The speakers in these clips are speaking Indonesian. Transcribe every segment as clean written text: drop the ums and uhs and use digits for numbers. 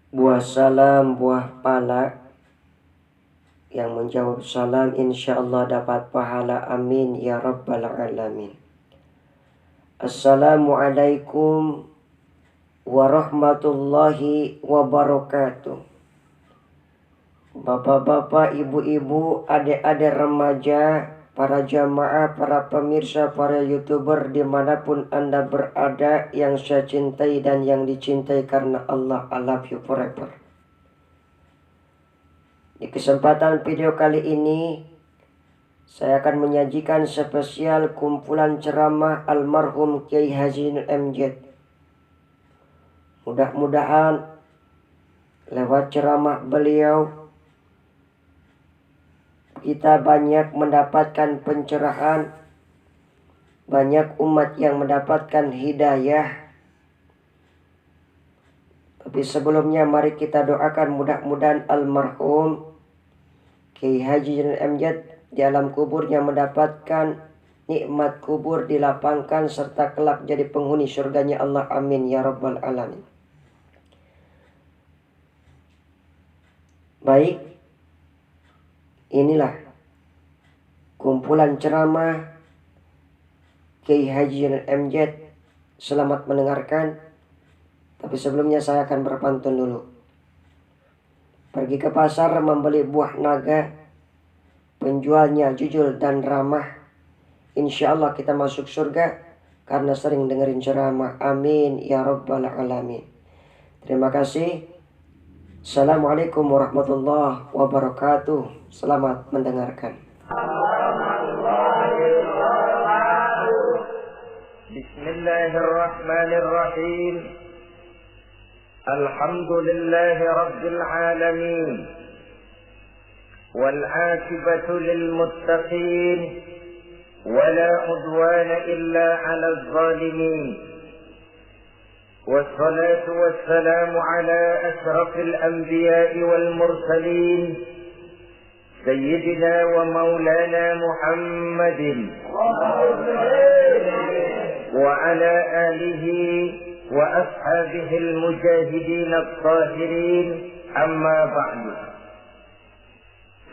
Buah salam, buah pala. Yang menjawab salam insyaallah dapat pahala, amin ya rabbal alamin. Assalamualaikum warahmatullahi wabarakatuh. Bapak-bapak, ibu-ibu, adik-adik remaja, para jamaah, para pemirsa, para youtuber dimanapun anda berada, yang saya cintai dan yang dicintai karena Allah, I love you forever. Di kesempatan video kali ini, saya akan menyajikan spesial kumpulan ceramah almarhum Kiai Haji MZ. Mudah-mudahan lewat ceramah beliau kita banyak mendapatkan pencerahan, banyak umat yang mendapatkan hidayah. Tapi sebelumnya mari kita doakan mudah-mudahan almarhum Kiai Haji MZ di alam kuburnya mendapatkan nikmat kubur, dilapangkan serta kelak jadi penghuni surganya Allah, amin ya rabbal alamin. Baik, inilah kumpulan ceramah Kiai Haji MZ. Selamat mendengarkan. Tapi sebelumnya saya akan berpantun dulu. Pergi ke pasar membeli buah naga, penjualnya jujur dan ramah. Insya Allah kita masuk surga karena sering dengerin ceramah, amin ya rabbal alamin. Terima kasih. Assalamualaikum warahmatullahi wabarakatuh. Selamat mendengarkan. Bismillahirrahmanirrahim. Alhamdulillahi rabbil alamin. Wal aqibatu lil muttaqin. Wala udwana illa 'alal zalimin. والصلاة والسلام على أشرف الأنبياء والمرسلين سيدنا ومولانا محمد وعلى آله وأصحابه المجاهدين الطاهرين أما بعد.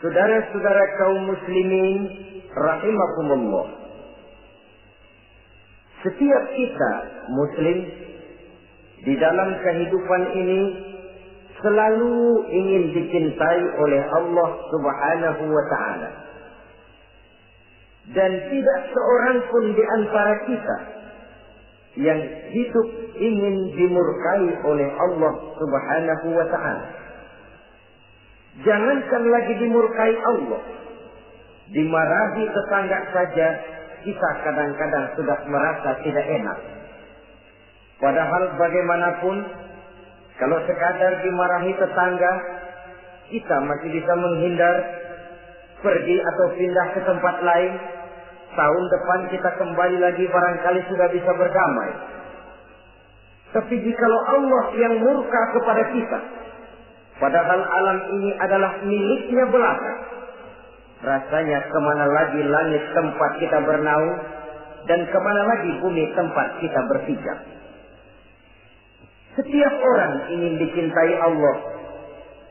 Saudara-saudara kaum muslimin rahimakumullah, setiap kita muslim di dalam kehidupan ini selalu ingin dicintai oleh Allah Subhanahu wa ta'ala. Dan tidak seorang pun di antara kita yang hidup ingin dimurkai oleh Allah Subhanahu wa ta'ala. Jangankan lagi dimurkai Allah, dimarahi tetangga saja kita kadang-kadang sudah merasa tidak enak. Padahal bagaimanapun, kalau sekadar dimarahi tetangga, kita masih bisa menghindar, pergi atau pindah ke tempat lain. Tahun depan kita kembali lagi, barangkali sudah bisa berdamai. Tapi jikalau Allah yang murka kepada kita, padahal alam ini adalah miliknya belaka, rasanya kemana lagi langit tempat kita bernaung, dan kemana lagi bumi tempat kita berpijak. Setiap orang ingin dicintai Allah,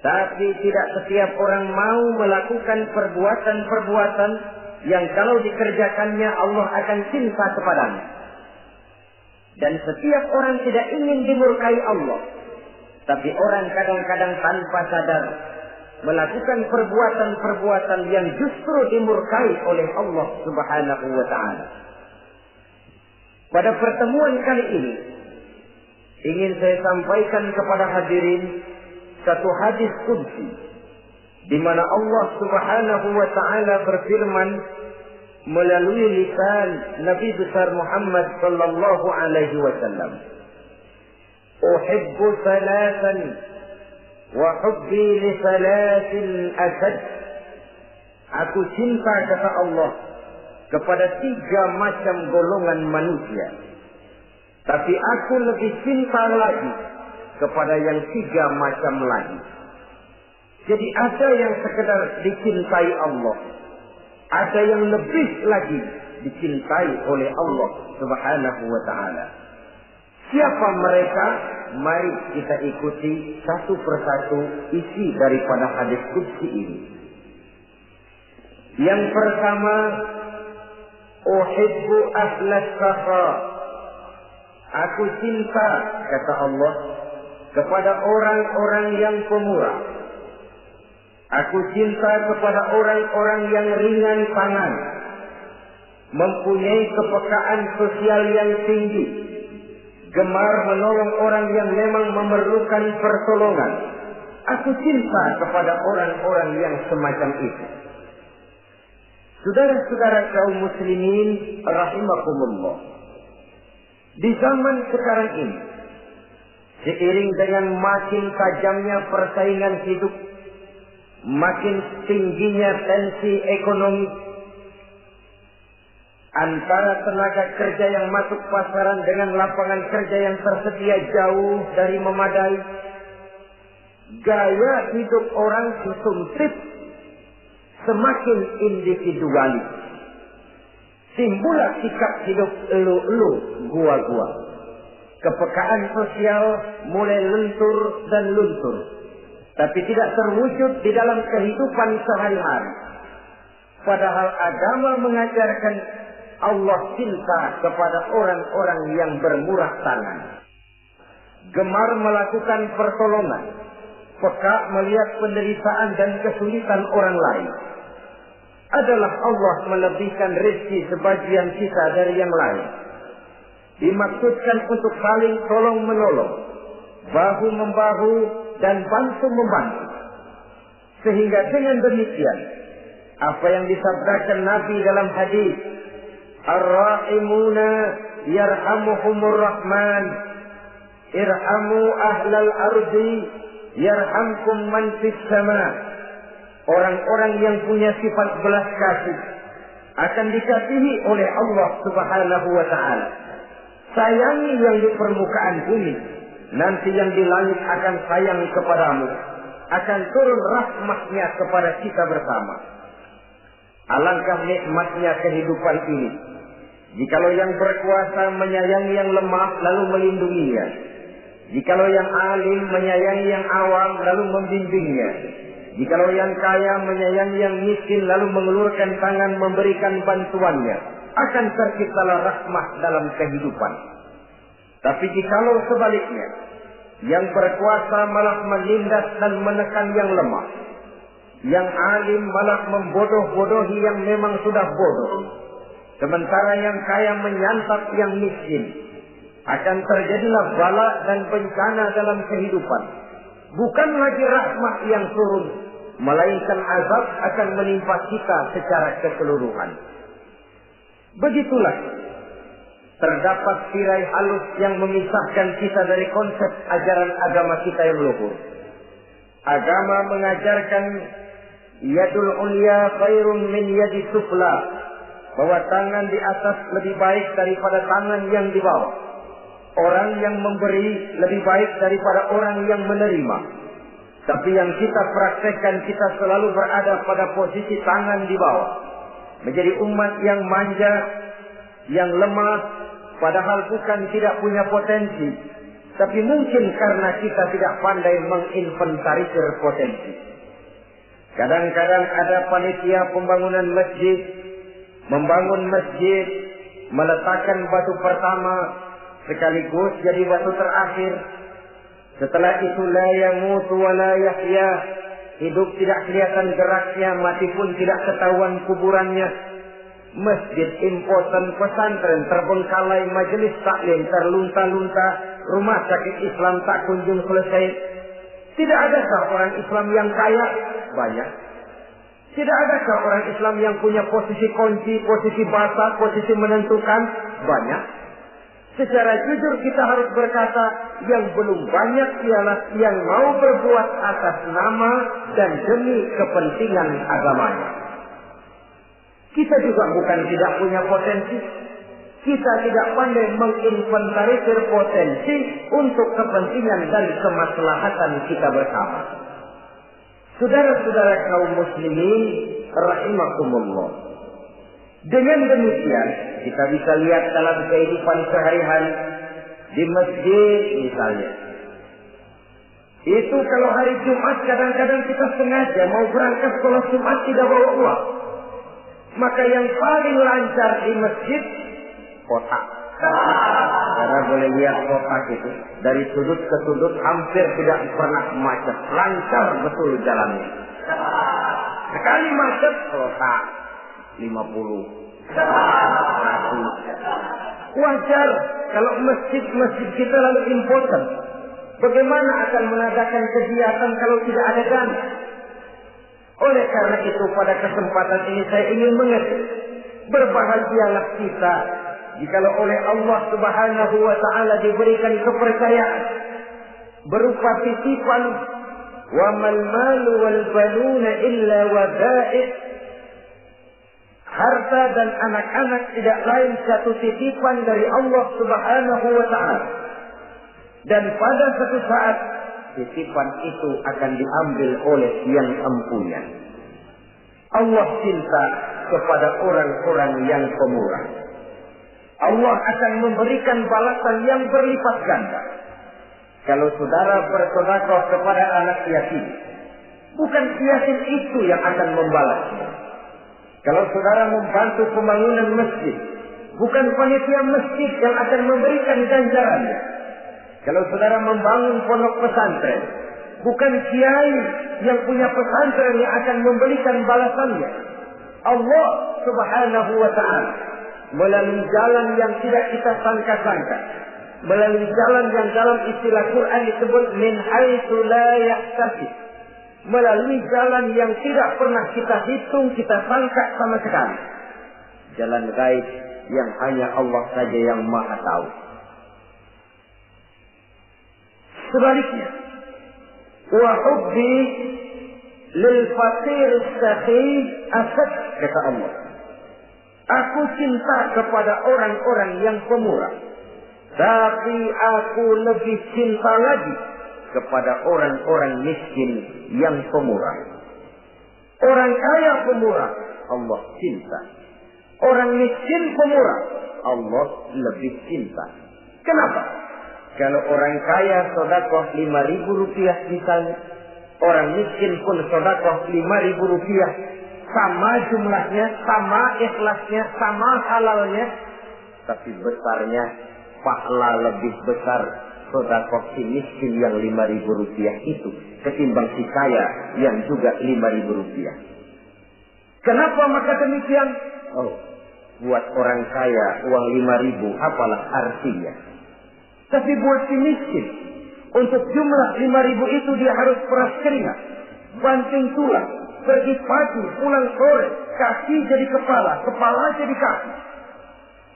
tapi tidak setiap orang mau melakukan perbuatan-perbuatan yang kalau dikerjakannya Allah akan cinta kepadanya. Dan setiap orang tidak ingin dimurkai Allah, tapi orang kadang-kadang tanpa sadar melakukan perbuatan-perbuatan yang justru dimurkai oleh Allah Subhanahu wa ta'ala. Pada pertemuan kali ini, ingin saya sampaikan kepada hadirin satu hadis qudsi di mana Allah Subhanahu wa ta'ala berfirman melalui lisan Nabi besar Muhammad sallallahu alaihi wasallam, "Uhibbu salatan wa hubbi li salatin asad." Aku cinta, kata Allah, kepada 3 macam golongan manusia, tapi aku lebih cinta lagi kepada yang 3 macam lagi. Jadi ada yang sekedar dicintai Allah, ada yang lebih lagi dicintai oleh Allah Subhanahu wa ta'ala. Siapa mereka? mari kita ikuti satu persatu isi daripada hadis qudsi ini. Yang pertama, uhibbu ahlas safa. Aku cinta, kata Allah, kepada orang-orang yang pemurah. Aku cinta kepada orang-orang yang ringan tangan, mempunyai kepekaan sosial yang tinggi, gemar menolong orang yang memang memerlukan pertolongan. Aku cinta kepada orang-orang yang semacam itu. Saudara-saudara kaum muslimin rahimakumullah, di zaman sekarang ini, seiring dengan makin tajamnya persaingan hidup, makin tingginya tensi ekonomi, antara tenaga kerja yang masuk pasaran dengan lapangan kerja yang tersedia jauh dari memadai, gaya hidup orang sempit, semakin individualis. Timbullah sikap hidup elu-elu, gua-gua. Kepekaan sosial mulai lentur dan luntur, tapi tidak terwujud di dalam kehidupan sehari-hari. Padahal agama mengajarkan Allah cinta kepada orang-orang yang bermurah tangan, gemar melakukan pertolongan, peka melihat penderitaan dan kesulitan orang lain. Adalah Allah melebihkan rezeki sebagian kita dari yang lain. Dimaksudkan untuk saling tolong-menolong, bahu-membahu dan bantu-membantu. Sehingga dengan demikian, apa yang disabdakan Nabi dalam hadis, Ar-Rahimuna yarhamuhumur Rahman, irhamu ahlal ardi yarhamkum man fis sama. Orang-orang yang punya sifat belas kasih akan dikasihi oleh Allah Subhanahu wa ta'ala. Sayangi yang di permukaan bumi, nanti yang di langit akan sayang kepadamu. Akan turun rahmatnya kepada kita bersama. Alangkah nikmatnya kehidupan ini, jikalau yang berkuasa menyayangi yang lemah lalu melindunginya, jikalau yang alim menyayangi yang awam lalu membimbingnya, jikalau yang kaya menyayangi yang miskin lalu mengulurkan tangan memberikan bantuannya, akan terciptalah rahmat dalam kehidupan. Tapi jikalau sebaliknya, yang berkuasa malah menindas dan menekan yang lemah, yang alim malah membodoh-bodohi yang memang sudah bodoh, sementara yang kaya menyantap yang miskin, akan terjadilah bala dan bencana dalam kehidupan. Bukan lagi rahmat yang turun, melainkan azab akan menimpa kita secara keseluruhan. Begitulah terdapat tirai halus yang memisahkan kita dari konsep ajaran agama kita yang luhur. Agama mengajarkan yadul ulya khairun min yadi sufla, bahwa tangan di atas lebih baik daripada tangan yang di bawah. Orang yang memberi lebih baik daripada orang yang menerima. Tapi yang kita praktekkan, kita selalu berada pada posisi tangan di bawah. Menjadi umat yang manja, yang lemah, padahal bukan tidak punya potensi. Tapi mungkin karena kita tidak pandai menginventarisir potensi. Kadang-kadang ada panitia pembangunan masjid, membangun masjid, meletakkan batu pertama, sekaligus jadi batu terakhir. Setelah itu la yamutu wa la yahya, hidup tidak kelihatan geraknya, mati pun tidak ketahuan kuburannya. Masjid impoten, pesantren terbengkalai, majelis taklim terlunta-lunta, rumah sakit Islam tak kunjung selesai. Tidak adakah orang Islam yang kaya? Banyak. Tidak adakah orang Islam yang punya posisi kunci, posisi basah, posisi menentukan? Banyak. Secara jujur kita harus berkata, yang belum banyak ialah yang mau berbuat atas nama dan demi kepentingan agamanya. Kita juga bukan tidak punya potensi. Kita tidak pandai menginventarisir potensi untuk kepentingan dan kemaslahatan kita bersama. Saudara-saudara kaum muslimin rahimakumullah. Dengan demikian, kita bisa lihat dalam kehidupan sehari-hari, di masjid misalnya, Itu kalau hari Jumat kadang-kadang kita sengaja mau berangkat sholat Jumat tidak bawa uang. Maka yang paling lancar di masjid, kotak. Karena boleh lihat kotak itu. Dari sudut ke sudut hampir tidak pernah macet. Lancar betul jalannya. Sekali macet, kotak 50. 100. Wajar kalau masjid-masjid kita lalu important. Bagaimana akan mengadakan kegiatan kalau tidak ada dana? Oleh karena itu pada kesempatan ini saya ingin mengajak, berbahagialah kita jikalau oleh Allah Subhanahu wa taala diberikan kepercayaan berupa titipan, wa mal malu wal banuna illa wada'i. Harta dan anak-anak tidak lain satu titipan dari Allah Subhanahu wa taala. Dan pada satu saat titipan itu akan diambil oleh yang empunya. Allah cinta kepada orang-orang yang pemurah. Allah akan memberikan balasan yang berlipat ganda. Kalau saudara bersedekah kepada anak yatim, bukan yatim itu yang akan membalasnya. Kalau saudara membantu pembangunan masjid, bukan panitia masjid yang akan memberikan ganjarannya. Kalau saudara membangun pondok pesantren, bukan kiai yang punya pesantren yang akan memberikan balasannya. Allah Subhanahu wa taala melalui jalan yang tidak kita sangka-sangka, melalui jalan yang dalam istilah Quran disebut min haitsu la yahtasib, melalui jalan yang tidak pernah kita hitung, kita sangka sama sekali. Jalan gaib yang hanya Allah saja yang Maha tahu. Sebaliknya, wa hubbi lil faqir as-sakhi asad, kata Allah. Aku cinta kepada orang-orang yang pemurah, tapi aku lebih cinta lagi kepada orang-orang miskin yang pemurah. Orang kaya pemurah, Allah cinta. Orang miskin pemurah, Allah lebih cinta. Kenapa? Kalau orang kaya sedekah 5.000 rupiah misalnya, orang miskin pun sedekah 5.000 rupiah, sama jumlahnya, sama ikhlasnya, sama halalnya, tapi besarnya pahala lebih besar sedekah si miskin yang 5.000 rupiah itu ketimbang si kaya yang juga 5.000 rupiah. Kenapa maka demikian? Oh, buat orang kaya uang 5.000 apalah artinya? Tapi buat si miskin, untuk jumlah 5.000 itu dia harus peras keringat, banting tulang, pergi pagi, pulang sore, kaki jadi kepala, kepala jadi kaki.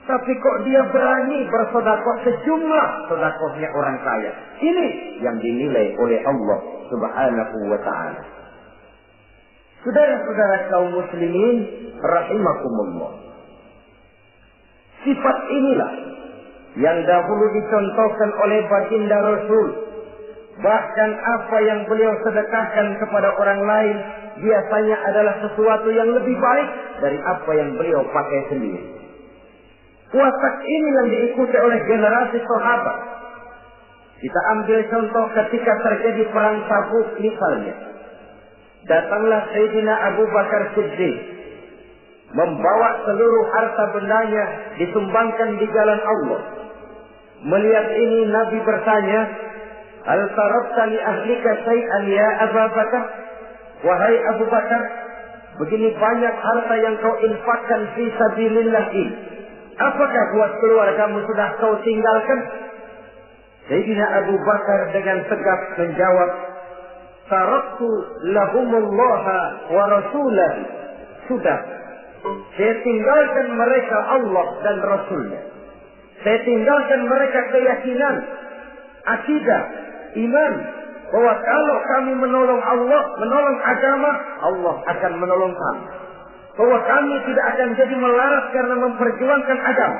Tapi kok dia berani bersedekah sejumlah sedekahnya orang kaya. Ini yang dinilai oleh Allah Subhanahu wa taala. Saudara-saudara kaum muslimin rahimakumullah. Sifat inilah yang dahulu dicontohkan oleh baginda Rasul. Bahkan apa yang beliau sedekahkan kepada orang lain biasanya adalah sesuatu yang lebih baik dari apa yang beliau pakai sendiri. Watak ini yang diikuti oleh generasi sahabat. Kita ambil contoh ketika terjadi perang Tabuk misalnya. Datanglah Sayyidina Abu Bakar Siddiq, membawa seluruh harta bendanya disumbangkan di jalan Allah. Melihat ini Nabi bertanya, "Hal tarakta li ahlika syai'an ya Abu Bakar?" Wahai Abu Bakar, begini banyak harta yang kau infakkan fi sabilillah ini. Apakah buat keluargamu sudah kau tinggalkan? Sayyidina Abu Bakar dengan tegak menjawab, "Taraktu lahumullaha wa rasulahu." Sudah, saya tinggalkan mereka Allah dan Rasulnya. Saya tinggalkan mereka keyakinan, akidah, iman, bahwa kalau kami menolong Allah, menolong agama, Allah akan menolong kami. Bahwa kami tidak akan jadi melarat karena memperjuangkan agama.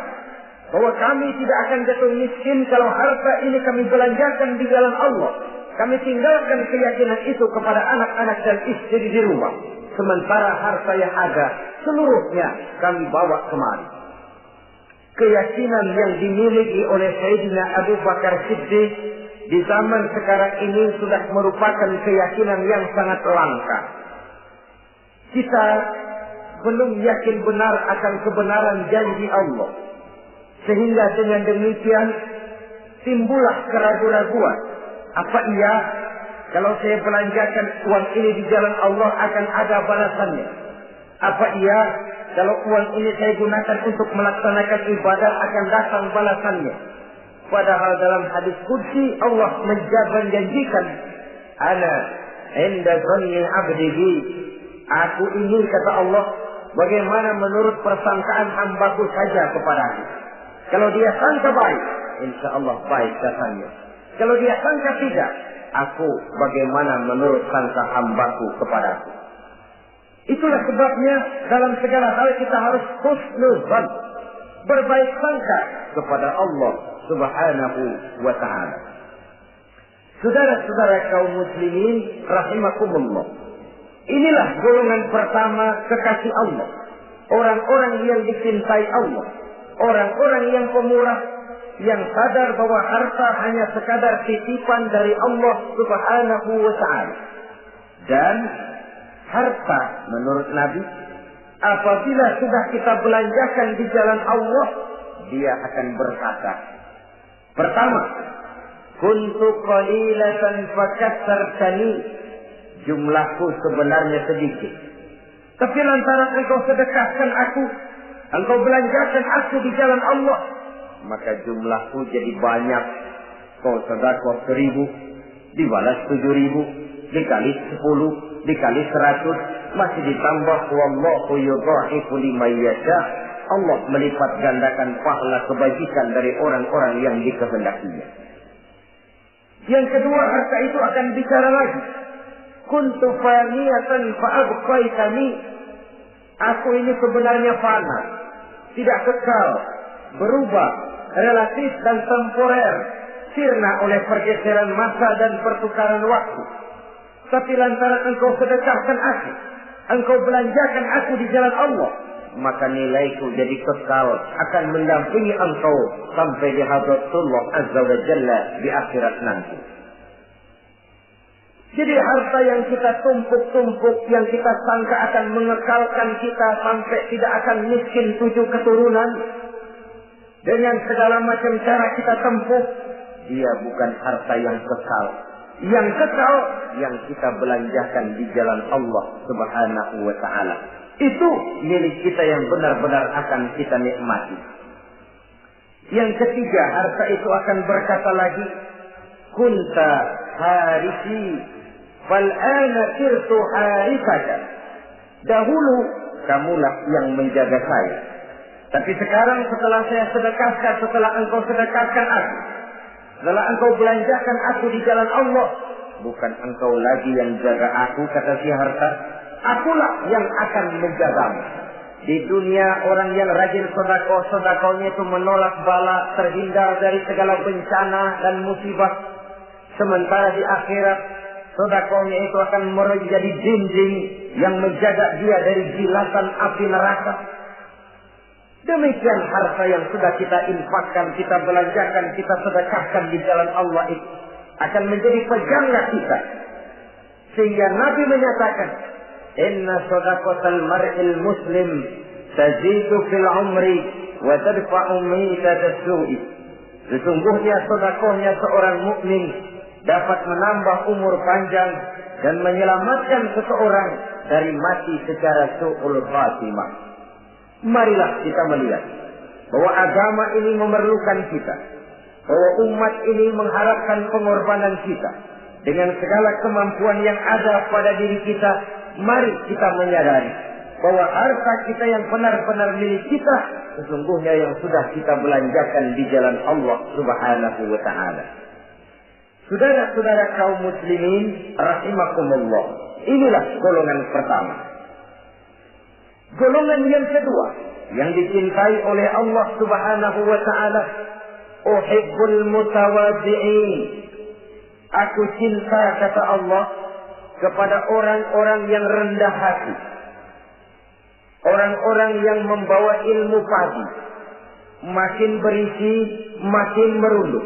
Bahwa kami tidak akan jatuh miskin kalau harta ini kami belanjakan di jalan Allah. Kami tinggalkan keyakinan itu kepada anak-anak dan istri di rumah. Sementara harta yang ada, seluruhnya kami bawa kemari. Keyakinan yang dimiliki oleh Sayyidina Abu Bakar Siddiq di zaman sekarang ini sudah merupakan keyakinan yang sangat langka. Kita belum yakin benar akan kebenaran janji Allah. Sehingga dengan demikian timbullah keraguan-raguan. Apa iya kalau saya belanjakan uang ini di jalan Allah akan ada balasannya? Apa iya kalau uang ini saya gunakan untuk melaksanakan ibadah akan datang balasannya? Padahal dalam hadis qudsi Allah menjanjikan, ana inda dhanni abdi bi. Aku ini, kata Allah, bagaimana menurut persangkaan hambaku saja kepadaku. Kalau dia sangka baik, insya Allah baik datangnya. Kalau dia sangka tidak, aku bagaimana menurut sangka hambaku kepadaku. Itulah sebabnya dalam segala hal kita harus husnuzan, berbaik sangka kepada Allah Subhanahu wa ta'ala. Saudara-saudara kaum muslimin rahimakumullah, inilah golongan pertama kekasih Allah, orang-orang yang dicintai Allah, orang-orang yang pemurah, yang sadar bahwa harta hanya sekadar titipan dari Allah Subhanahu wa ta'ala. Dan harta menurut Nabi, apabila sudah kita belanjakan di jalan Allah, dia akan berkata, pertama, kuntu qalilatan fakatsartani, jumlahku sebenarnya sedikit, tapi lantaran engkau sedekahkan aku, engkau belanjakan aku di jalan Allah, maka jumlahku jadi banyak. Kau sedekah 1.000, dibalas 7.000, dikali 10, dikali 100, masih ditambah wallahu yudha'ifu liman yasha. Allah melipat gandakan pahala kebajikan dari orang-orang yang dikehendakinya. Yang kedua, harta itu akan bicara lagi. Kuntu faniyatan fa'abqaitani. Aku ini sebenarnya fana, tidak kekal, berubah, relatif dan temporer, sirna oleh pergeseran masa dan pertukaran waktu. Tapi lantaran engkau sedekahkan aku, engkau belanjakan aku di jalan Allah, maka nilaiku jadi kekal, akan mendampingi engkau sampai di hadratullah azza wa jalla di akhirat nanti. Jadi harta yang kita tumpuk-tumpuk, yang kita sangka akan mengekalkan kita sampai tidak akan miskin 7 keturunan, dengan segala macam cara kita tempuh, dia bukan harta yang kekal. Yang kekal, yang kita belanjakan di jalan Allah Subhanahu wa ta'ala. Itu milik kita yang benar-benar akan kita nikmati. Yang ketiga, harta itu akan berkata lagi, kunta harisi fal'ana sirtu harisaka. Dahulu kamulah yang menjaga saya, tapi sekarang setelah saya sedekahkan, setelah engkau sedekahkan aku, setelah engkau belanjakan aku di jalan Allah, bukan engkau lagi yang jaga aku, kata si harta, akulah yang akan menjagamu. Di dunia orang yang rajin sedekah, sedekahnya itu menolak bala, terhindar dari segala bencana dan musibah. Sementara di akhirat, sedekahnya itu akan menjadi dinding yang menjaga dia dari jilatan api neraka. Demikian harta yang sudah kita infakkan, kita belanjakan, kita sedekahkan di jalan Allah itu akan menjadi pegangan kita. Sehingga Nabi menyatakan, inna sadaqatal mar'il muslim tazidu fil umri wa tadfa'u mitatas su'i. Sesungguhnya sedekahnya seorang mukmin dapat menambah umur panjang dan menyelamatkan seseorang dari mati secara su'ul khatimah. Marilah kita melihat bahwa agama ini memerlukan kita, bahwa umat ini mengharapkan pengorbanan kita. Dengan segala kemampuan yang ada pada diri kita, mari kita menyadari bahwa harta kita yang benar-benar milik kita, sesungguhnya yang sudah kita belanjakan di jalan Allah Subhanahu wa ta'ala. Saudara-saudara kaum muslimin rahimakumullah, inilah golongan pertama. Golongan yang kedua yang dicintai oleh Allah Subhanahu wa ta'ala, uhibbul mutawadhi'in. Aku cinta, kata Allah, kepada orang-orang yang rendah hati, orang-orang yang membawa ilmu padi, makin berisi makin merunduk,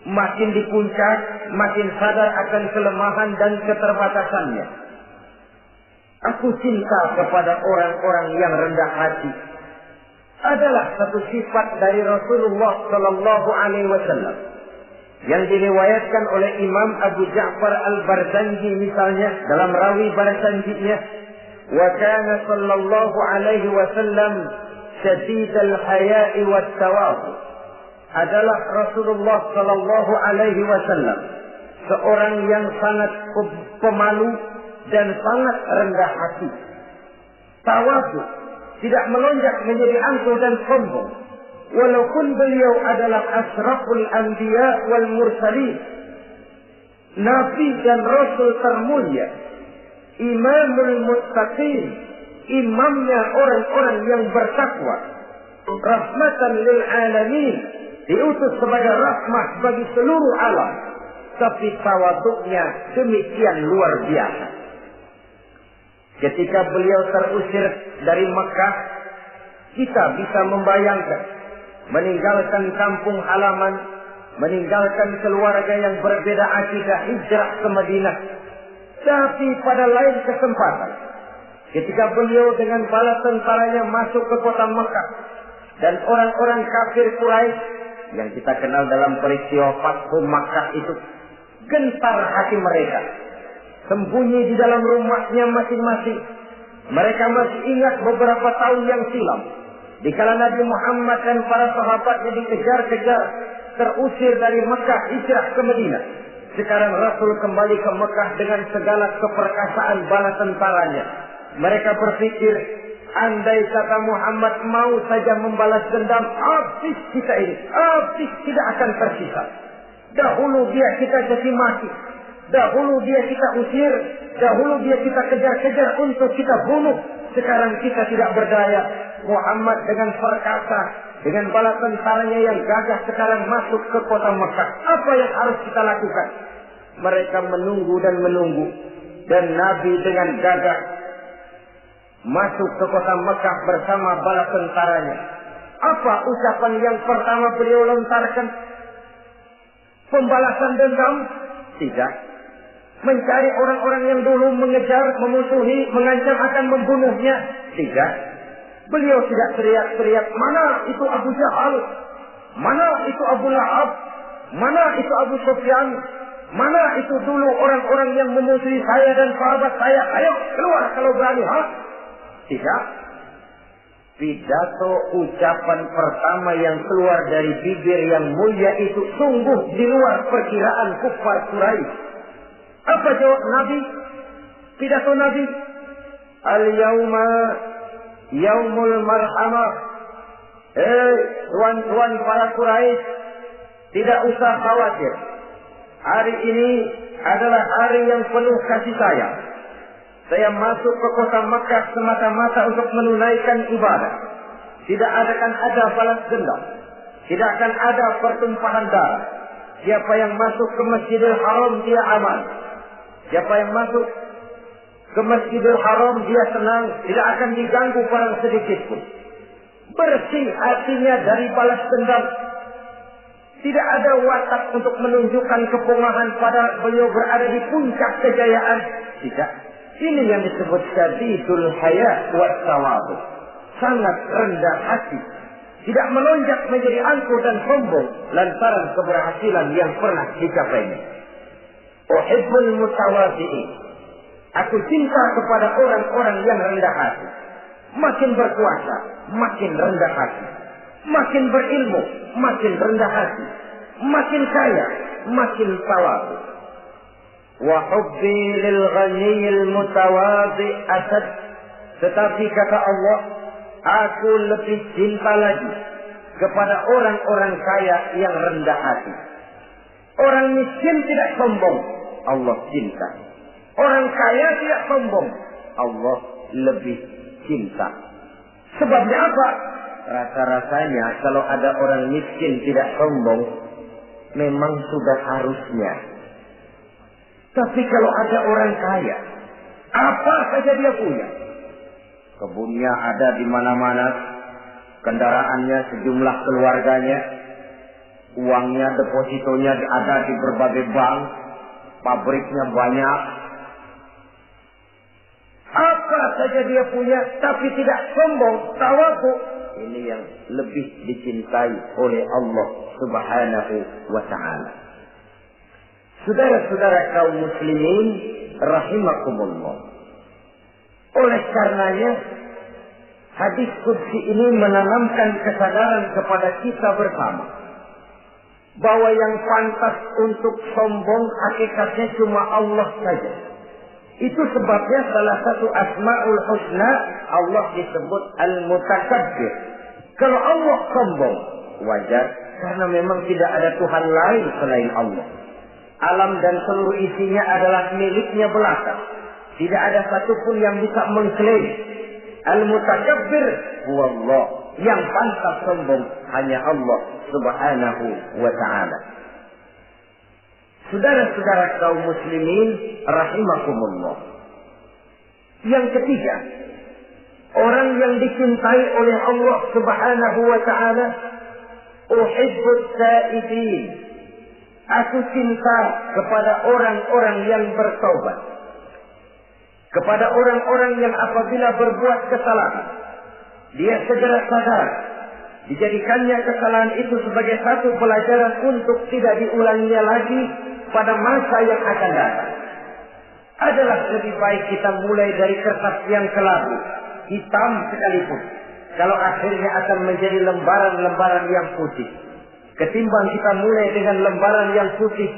makin di puncak, makin sadar akan kelemahan dan keterbatasannya. Aku cinta kepada orang-orang yang rendah hati. Adalah satu sifat dari Rasulullah Sallallahu Alaihi Wasallam yang diriwayatkan oleh Imam Abu Ja'far Al-Barzanji misalnya dalam rawi Barzanjinya, wa kana sallallahu alaihi wasallam syadidal haya'i wat tawadhu. Adalah Rasulullah Sallallahu Alaihi Wasallam seorang yang sangat pemalu dan sangat rendah hati. Tawadhu, tidak melonjak menjadi angkuh dan sombong. Walaupun beliau adalah asraful anbiya wal mursalin, nabi dan rasul termulia, imamul muttaqin, imamnya orang-orang yang bertakwa, rahmatan lil alamin, diutus sebagai rahmat bagi seluruh alam. Tapi tawaduknya demikian luar biasa. Ketika beliau terusir dari Mekah, kita bisa membayangkan meninggalkan kampung halaman, meninggalkan keluarga yang berbeda akidah, hijrah ke Madinah. Tapi pada lain kesempatan, ketika beliau dengan bala tentaranya masuk ke kota Mekah, dan orang-orang kafir Quraisy yang kita kenal dalam peristiwa Fathu Makkah itu, gentar hati mereka, sembunyi di dalam rumahnya masing-masing. Mereka masih ingat beberapa tahun yang silam, dikala Nabi Muhammad dan para sahabatnya dikejar-kejar, terusir dari Mekah hijrah ke Madinah. Sekarang Rasul kembali ke Mekah dengan segala keperkasaan bala tentaranya. Mereka berpikir, andai kata Muhammad mau saja membalas dendam, habis kita ini, habis tidak akan tersisa. Dahulu dia kita caci maki, dahulu dia kita usir, dahulu dia kita kejar-kejar untuk kita bunuh. Sekarang kita tidak berdaya. Muhammad dengan perkasa, dengan bala tentaranya yang gagah sekarang masuk ke kota Mekah. Apa yang harus kita lakukan? Mereka menunggu dan menunggu. Dan Nabi dengan gagah masuk ke kota Mekah bersama bala tentaranya. Apa ucapan yang pertama beliau lontarkan? Pembalasan dendam? Tidak. Mencari orang-orang yang dulu mengejar, memusuhi, mengancam akan membunuhnya? Tidak. Beliau tidak teriak-teriak, mana itu Abu Jahal, mana itu Abu Lahab, mana itu Abu Sufyan, mana itu dulu orang-orang yang memusuhi saya dan sahabat saya, ayo keluar kalau berani. Tidak. Pidato ucapan pertama yang keluar dari bibir yang mulia itu sungguh di luar perkiraan kufar Quraisy. Apa jawab Nabi? Pidato Nabi, al-yauma yaumul marhamah. Tuan-tuan para Quraisy, tidak usah khawatir. Hari ini adalah hari yang penuh kasih sayang. Saya masuk ke kota Makkah semata-mata untuk menunaikan ibadah. Tidak akan ada balas dendam. Tidak akan ada pertumpahan darah. Siapa yang masuk ke Masjidil Haram dia aman. Siapa yang masuk ke Masjidil Haram dia senang, tidak akan diganggu barang sedikit pun. Bersih hatinya dari balas dendam. Tidak ada watak untuk menunjukkan kepungahan pada beliau berada di puncak kejayaan. Tidak. Ini yang disebut syadidul haya wa tawadhu. Sangat rendah hati. Tidak melonjak menjadi angkuh dan sombong lantaran keberhasilan yang pernah dicapainya. Uhibbul mutawadhi'in. Aku cinta kepada orang-orang yang rendah hati. Makin berkuasa, makin rendah hati. Makin berilmu, makin rendah hati. Makin kaya, makin tawadhu. Wa hubbi lil ghaniyil mutawadhi asad. Tetapi kata Allah, aku lebih cinta lagi kepada orang-orang kaya yang rendah hati. Orang miskin tidak sombong, Allah cinta. Orang kaya tidak sombong, Allah lebih cinta. Sebabnya apa? Rasa-rasanya kalau ada orang miskin tidak sombong, memang sudah harusnya. Tapi kalau ada orang kaya, apa saja dia punya. Kebunnya ada di mana-mana, kendaraannya sejumlah keluarganya, Uangnya, depositonya ada di berbagai bank, pabriknya banyak. Apa saja dia punya, tapi tidak sombong, tawadhu. Ini yang lebih dicintai oleh Allah Subhanahu wa ta'ala. Saudara-saudara kaum muslimin rahimakumullah. Oleh karenanya hadis qudsi ini menanamkan kesadaran kepada kita bersama bahwa yang pantas untuk sombong hakikatnya cuma Allah saja. Itu sebabnya salah satu asmaul husna Allah disebut al-mutakabbir. Kalau Allah sombong, wajar, karena memang tidak ada Tuhan lain selain Allah. Alam dan seluruh isinya adalah miliknya belaka. Tidak ada satupun yang bisa mengklaim. Al-mutakabbir huwallah. Yang pantas sombong hanya Allah Subhanahu wa ta'ala. Saudara-saudara kaum muslimin rahimakumullah. Yang ketiga, orang yang dicintai oleh Allah Subhanahu wa ta'ala, uhibbut taibin. Aku cinta kepada orang-orang yang bertaubat. Kepada orang-orang yang apabila berbuat kesalahan, dia segera sadar. Dijadikannya kesalahan itu sebagai satu pelajaran untuk tidak diulanginya lagi pada masa yang akan datang. Adalah lebih baik kita mulai dari kertas yang kelabu, hitam sekalipun, kalau akhirnya akan menjadi lembaran-lembaran yang putih, ketimbang kita mulai dengan lembaran yang putih,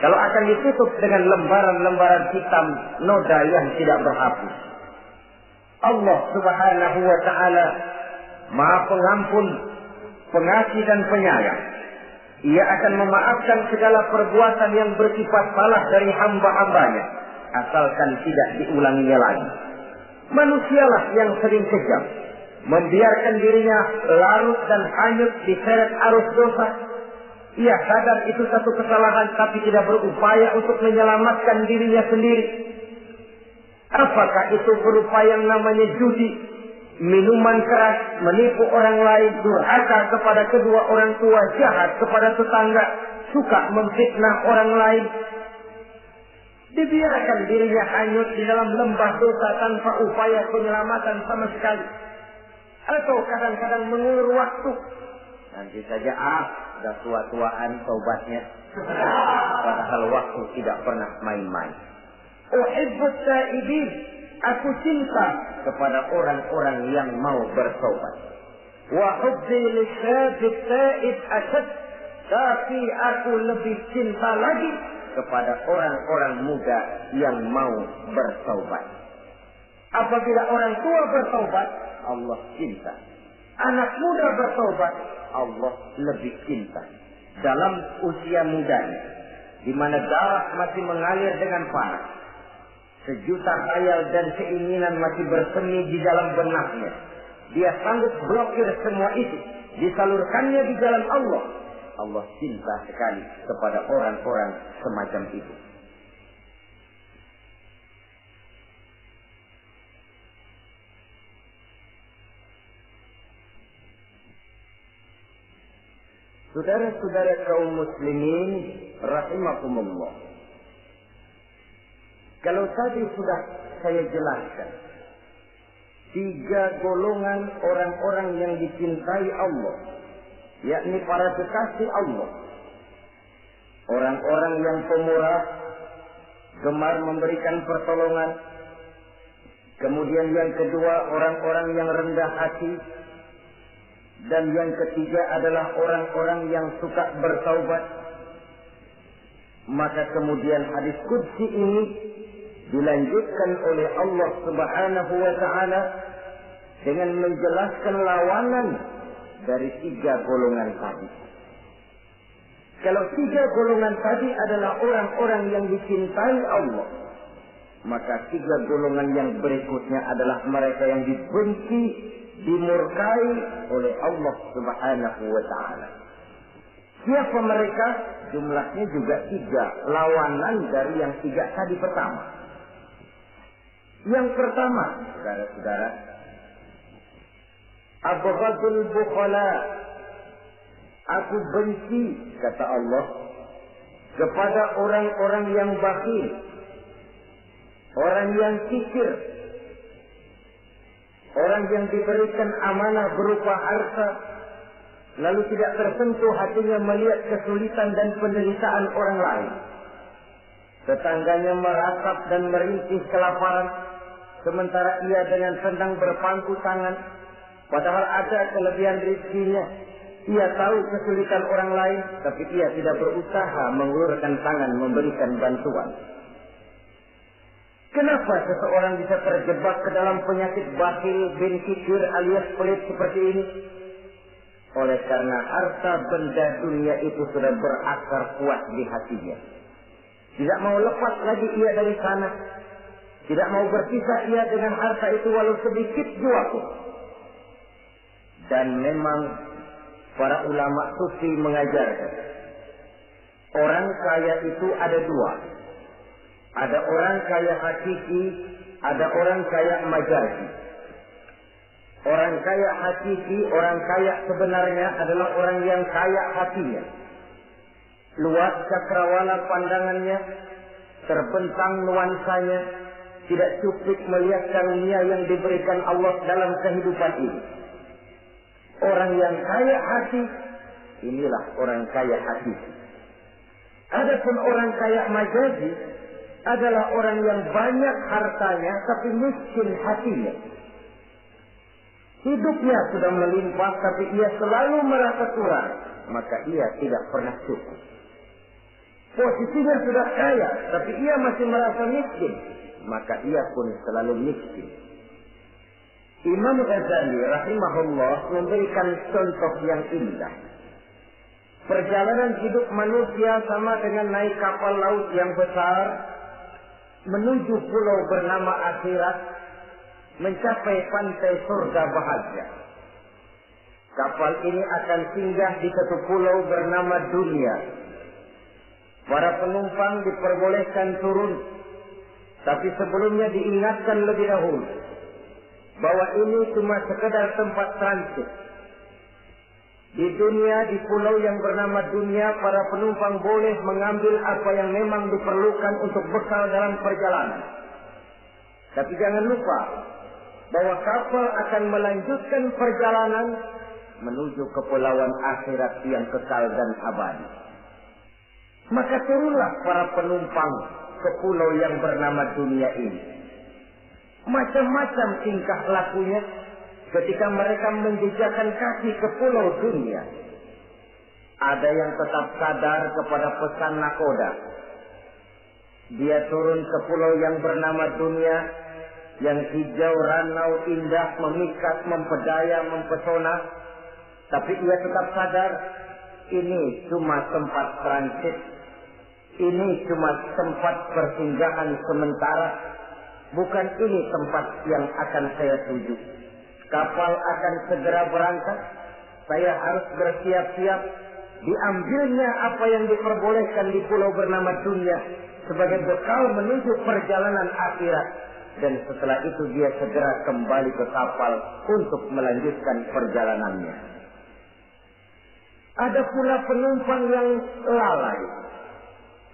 kalau akan ditutup dengan lembaran-lembaran hitam noda yang tidak berhapus. Allah Subhanahu wa ta'ala Maha Pengampun, Pengasih dan Penyayang. Ia akan memaafkan segala perbuatan yang bersifat salah dari hamba-hambanya, asalkan tidak diulanginya lagi. Manusialah yang sering kejam, membiarkan dirinya larut dan hanyut diseret arus dosa. Ia sadar itu satu kesalahan, tapi tidak berupaya untuk menyelamatkan dirinya sendiri. Apakah itu berupa yang namanya judi, minuman keras, menipu orang lain, durhaka kepada kedua orang tua, jahat kepada tetangga, suka memfitnah orang lain. Dibiarkan dirinya hanyut di dalam lembah dosa tanpa upaya penyelamatan sama sekali. Atau kadang-kadang mengulur waktu. Nanti saja sudah tua-tuaan taubatnya. Padahal waktu tidak pernah main-main. Uhibbut taibin. Aku cinta kepada orang-orang yang mau bertaubat. Wa hubbi lisyabit taib asyad. Tapi aku lebih cinta lagi kepada orang-orang muda yang mau bertaubat. Apabila orang tua bertaubat, Allah cinta. Anak muda bertaubat, Allah lebih cinta. Dalam usia mudanya, di mana darah masih mengalir dengan panas, sejuta khayal dan keinginan masih bersemi di dalam benaknya, dia sanggup blokir semua itu, disalurkannya di jalan Allah. Allah cinta sekali kepada orang-orang semacam itu. Saudara-saudara kaum muslimin rahimakumullah. Kalau tadi sudah saya jelaskan 3 golongan orang-orang yang dicintai Allah, yakni para kekasih Allah. Orang-orang yang pemurah, gemar memberikan pertolongan. Kemudian yang kedua, orang-orang yang rendah hati. Dan yang ketiga adalah orang-orang yang suka bertaubat. Maka kemudian hadis qudsi ini dilanjutkan oleh Allah Subhanahu wa ta'ala dengan menjelaskan lawanan dari 3 golongan tadi. Kalau 3 golongan tadi adalah orang-orang yang dicintai Allah, maka 3 golongan yang berikutnya adalah mereka yang dibenci, dimurkai oleh Allah Subhanahu wa ta'ala. Siapa mereka? Jumlahnya juga 3, lawanan dari yang 3 tadi pertama. Yang pertama, saudara-saudara, abghadul bukhala, Aku benci, kata Allah, kepada orang-orang yang bakhil, orang yang kikir, orang yang diberikan amanah berupa harta, lalu tidak tersentuh hatinya melihat kesulitan dan penderitaan orang lain. Tetangganya merasap dan merintih kelaparan, sementara ia dengan senang berpangku tangan, padahal ada kelebihan rezekinya. Ia tahu kesulitan orang lain, tapi ia tidak berusaha mengulurkan tangan memberikan bantuan. Kenapa seseorang bisa terjebak ke dalam penyakit bakhil bin kikir alias pelit seperti ini? Oleh karena harta benda dunia itu sudah berakar kuat di hatinya. Tidak mau lepas lagi ia dari sana. Tidak mau berpisah ia dengan harta itu walau sedikit jua pun. Dan memang para ulama sufi mengajarkan, orang kaya itu ada dua. Ada orang kaya hakiki, ada orang kaya majazi. Orang kaya hakiki, orang kaya sebenarnya adalah orang yang kaya hatinya. Luas cakrawala pandangannya, terbentang nuansanya, tidak cukup melihat karunia yang diberikan Allah dalam kehidupan ini. Orang yang kaya hati, inilah orang kaya hati. Adapun orang kaya majazi adalah orang yang banyak hartanya tapi miskin hatinya. Hidupnya sudah melimpah tapi ia selalu merasa kurang, maka ia tidak pernah cukup. Posisinya sudah kaya tapi ia masih merasa miskin, maka ia pun selalu miskin. Imam Ghazali rahimahullah memberikan contoh yang indah. Perjalanan hidup manusia sama dengan naik kapal laut yang besar menuju pulau bernama akhirat, mencapai pantai surga bahagia. Kapal ini akan singgah di satu pulau bernama dunia. Para penumpang diperbolehkan turun, tapi sebelumnya diingatkan lebih dahulu bahwa ini cuma sekedar tempat transit. Di dunia, di pulau yang bernama dunia, para penumpang boleh mengambil apa yang memang diperlukan untuk bekal dalam perjalanan. Tapi jangan lupa bahwa kapal akan melanjutkan perjalanan menuju kepulauan akhirat yang kekal dan abadi. Maka turunlah para penumpang ke pulau yang bernama dunia ini. Macam-macam tingkah lakunya ketika mereka menjejakkan kaki ke pulau dunia. Ada yang tetap sadar kepada pesan nakoda. Dia turun ke pulau yang bernama dunia, yang hijau, ranau, indah, memikat, mempedaya, mempesona. Tapi ia tetap sadar, ini cuma tempat transit. Ini cuma tempat persinggahan sementara. Bukan ini tempat yang akan saya tuju. Kapal akan segera berangkat. Saya harus bersiap-siap. Diambilnya apa yang diperbolehkan di pulau bernama dunia sebagai bekal menuju perjalanan akhirat. Dan setelah itu dia segera kembali ke kapal untuk melanjutkan perjalanannya. Ada pula penumpang yang lalai.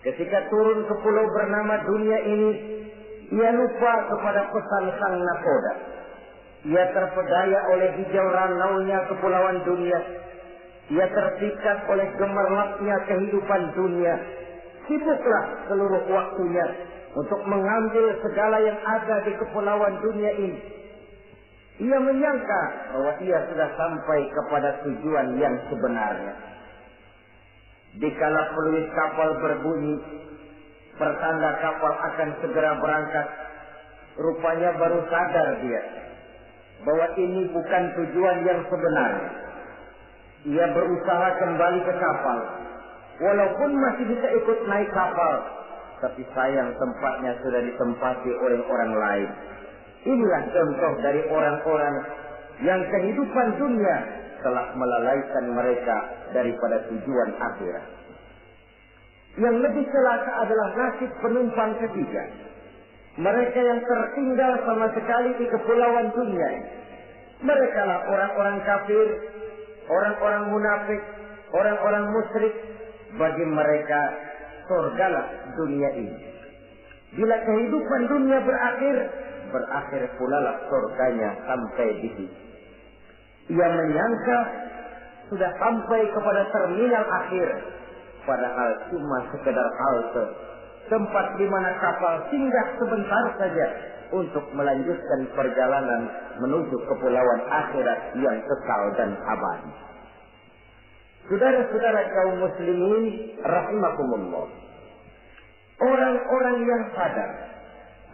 Ketika turun ke pulau bernama dunia ini, ia lupa kepada pesan sang nakoda. Ia terpedaya oleh hijau ranaunya kepulauan dunia. Ia terpikat oleh gemerlapnya kehidupan dunia. Sibuklah seluruh waktunya untuk mengambil segala yang ada di kepulauan dunia ini. Ia menyangka bahwa ia sudah sampai kepada tujuan yang sebenarnya. Dikala peluit kapal berbunyi, pertanda kapal akan segera berangkat, rupanya baru sadar dia bahwa ini bukan tujuan yang sebenarnya. Ia berusaha kembali ke kapal, walaupun masih bisa ikut naik kapal, tapi sayang tempatnya sudah ditempati oleh orang lain. Inilah contoh dari orang-orang yang kehidupan dunia telah melalaikan mereka daripada tujuan akhirat. Yang lebih celaka adalah nasib penumpang ketiga. Mereka yang tertinggal sama sekali di kepulauan dunia. Mereka lah orang-orang kafir, orang-orang munafik, orang-orang musyrik, bagi mereka surgalah dunia ini. Bila kehidupan dunia berakhir pula lah surganya sampai di sini. Ia menyangka sudah sampai kepada terminal akhir, padahal cuma sekedar halte, tempat di mana kapal singgah sebentar saja untuk melanjutkan perjalanan menuju kepulauan akhirat yang kekal dan abadi. Saudara-saudara kaum muslimin rahimakumullah, orang-orang yang sadar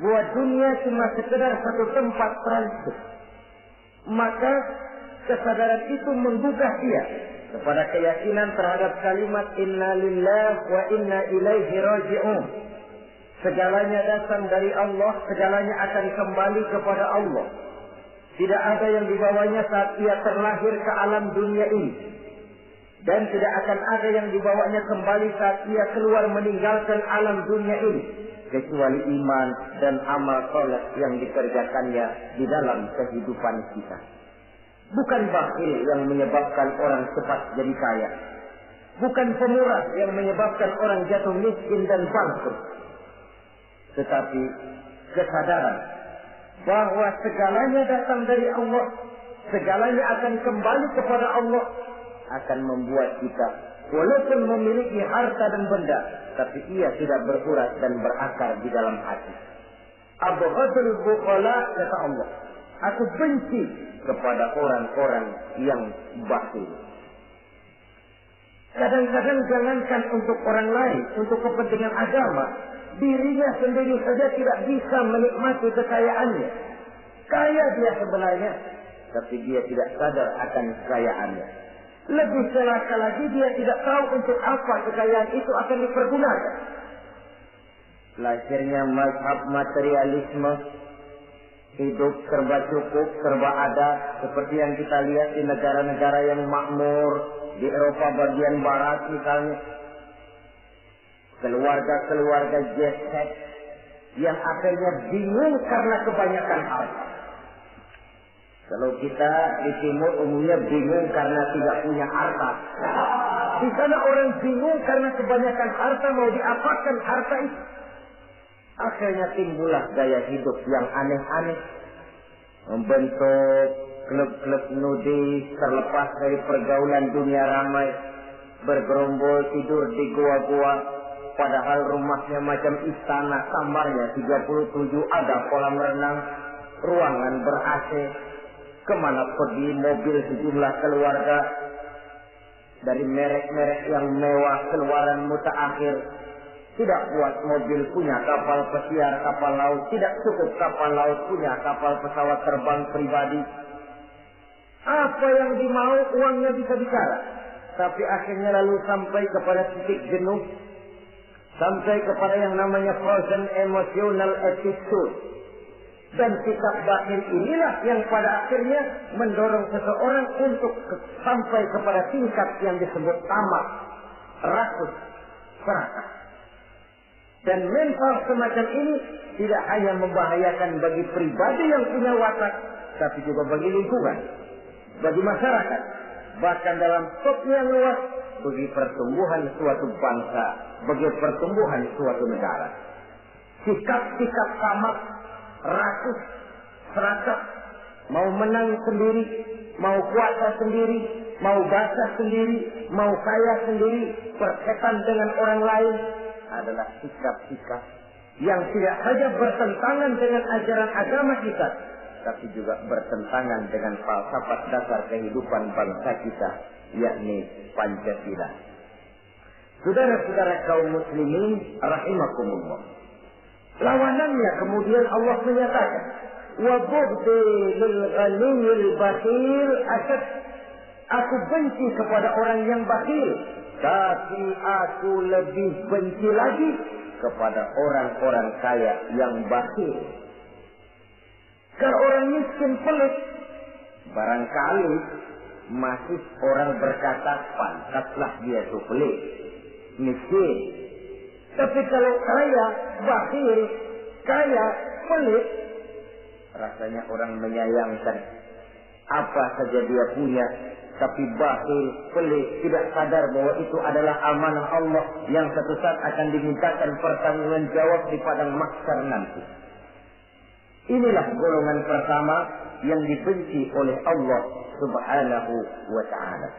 bahwa dunia cuma sekedar satu tempat transit, maka kesadaran itu menggugah dia kepada keyakinan terhadap kalimat inna lillahi wa inna ilaihi raji'un. Segalanya datang dari Allah, segalanya akan kembali kepada Allah. Tidak ada yang dibawanya saat ia terlahir ke alam dunia ini, dan tidak akan ada yang dibawanya kembali saat ia keluar meninggalkan alam dunia ini, kecuali iman dan amal soleh yang dikerjakannya di dalam kehidupan kita. Bukan bakhil yang menyebabkan orang cepat jadi kaya, bukan pemurah yang menyebabkan orang jatuh miskin dan bangkrut, tetapi kesadaran bahwa segalanya datang dari Allah, segalanya akan kembali kepada Allah, akan membuat kita walaupun memiliki harta dan benda, tapi ia tidak berurat dan berakar di dalam hati. Abghadul bukhala, kata Allah, aku benci kepada orang-orang yang bakhil. Kadang-kadang jangankan untuk orang lain, untuk kepentingan agama, dirinya sendiri saja tidak bisa menikmati kekayaannya. Kaya dia sebenarnya, tapi dia tidak sadar akan kekayaannya. Lebih celaka lagi, dia tidak tahu untuk apa kekayaan itu akan dipergunakan. Lahirnya mazhab materialisme, hidup serba cukup, serba ada, seperti yang kita lihat di negara-negara yang makmur, di Eropa bagian barat misalnya. Keluarga-keluarga jet set yang akhirnya bingung karena kebanyakan harta. Kalau kita di timur umumnya bingung karena tidak punya harta. Di sana orang bingung karena kebanyakan harta, mau diapakan harta itu. Akhirnya timbullah gaya hidup yang aneh-aneh, membentuk klub-klub nudis terlepas dari pergaulan dunia ramai, bergerombol tidur di gua-gua, padahal rumahnya macam istana, kamarnya 37, ada kolam renang, ruangan ber-AC, kemana pergi mobil sejumlah keluarga, dari merek-merek yang mewah, keluaran mutaakhir. Tidak buat mobil, punya kapal pesiar, kapal laut. Tidak cukup kapal laut, punya kapal pesawat terbang pribadi. Apa yang dimau, uangnya bisa bicara. Tapi akhirnya lalu sampai kepada titik jenuh, sampai kepada yang namanya frozen emotional attitude. Dan sikap batin inilah yang pada akhirnya mendorong seseorang untuk sampai kepada tingkat yang disebut tamak, rakus, serakah. Dan mental semacam ini tidak hanya membahayakan bagi pribadi yang punya watak, tapi juga bagi lingkungan, bagi masyarakat, bahkan dalam skop yang luas, bagi pertumbuhan suatu bangsa, bagi pertumbuhan suatu negara. Sikap-sikap tamak, rakus, serakah, mau menang sendiri, mau kuasa sendiri, mau basah sendiri, mau kaya sendiri, berkaitan dengan orang lain, adalah sikap-sikap yang tidak saja bertentangan dengan ajaran agama kita, tapi juga bertentangan dengan falsafat dasar kehidupan bangsa kita, yakni Pancasila. Saudara-saudara kaum muslimin rahimakumullah, lawanannya kemudian Allah menyatakan, wa bughdi lil ghaniyil bakhil asad, aku benci kepada orang yang bakhil, tapi aku lebih benci lagi kepada orang-orang kaya yang bakhil. Kalau orang miskin pelit, barangkali masih orang berkata pantaslah dia itu pelit, miskin. Tapi kalau kaya, bakhil, kaya, pelit, rasanya orang menyayangkan. Apa saja dia punya, tapi bakhil, pelit, tidak sadar bahwa itu adalah amanah Allah yang satu saat akan dimintakan pertanggungan jawab di padang mahsyar nanti. Inilah golongan pertama yang dibenci oleh Allah Subhanahu wa ta'ala.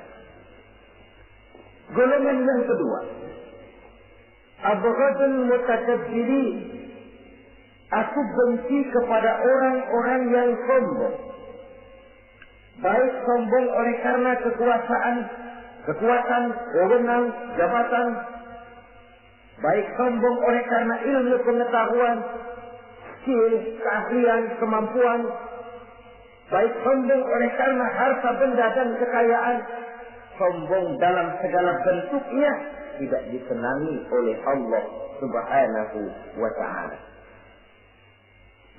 Golongan yang kedua, abghadul mutakabbirin. Aku benci kepada orang-orang yang sombong. Baik sombong oleh karena kekuatan, wewenang, jabatan. Baik sombong oleh karena ilmu pengetahuan, skill, keahlian, kemampuan. Baik sombong oleh karena harta benda dan kekayaan. Sombong dalam segala bentuknya tidak disenangi oleh Allah Subhanahu wa ta'ala.